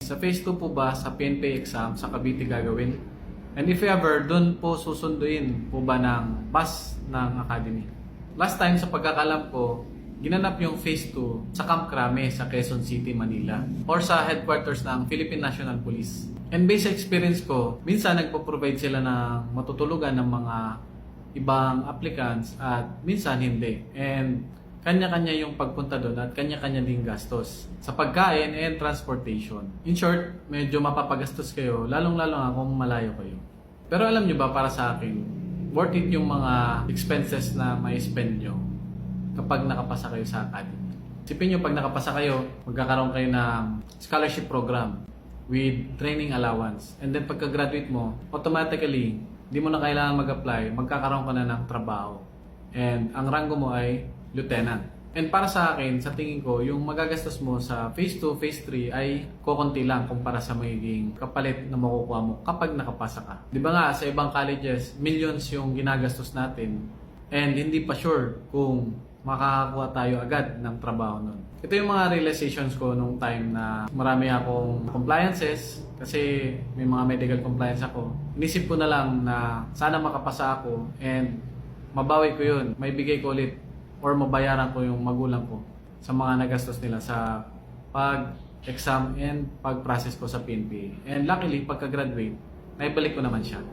Sa phase 2 po ba sa PNP exam sa Cavite gagawin? And if ever, doon po susunduin po ba ng bus ng academy? Last time sa pagkakalam ko, ginanap yung phase 2 sa Camp Crame sa Quezon City, Manila or sa headquarters ng Philippine National Police. And based sa experience ko, minsan nagpo-provide sila ng matutulugan ng mga ibang applicants at minsan hindi. And kanya-kanya yung pagpunta doon at kanya-kanya din gastos sa pagkain and transportation. In short, medyo mapapagastos kayo, lalong-lalo nga kung malayo kayo. Pero alam nyo ba, para sa akin, worth it yung mga expenses na may spend nyo kapag nakapasa kayo sa academy. Isipin nyo, pag nakapasa kayo, magkakaroon kayo ng scholarship program with training allowance. And then pagka-graduate mo, automatically, di mo na kailangan mag-apply, magkakaroon ka na ng trabaho. And ang rango mo ay lieutenant. And para sa akin, sa tingin ko, yung magagastos mo sa phase 2, phase 3 ay kukunti lang kumpara sa magiging kapalit na makukuha mo kapag nakapasa ka. Di ba nga, sa ibang colleges, millions yung ginagastos natin and hindi pa sure kung makakakuha tayo agad ng trabaho nun. Ito yung mga realizations ko nung time na marami akong compliances kasi may mga medical compliance ako. Inisip ko na lang na sana makapasa ako and mabawi ko yun. May bigay ko ulit or mabayaran ko yung magulang ko sa mga nagastos nila sa pag-exam and pag-process ko sa PNP. And luckily, pagka-graduate, naibalik ko naman siya.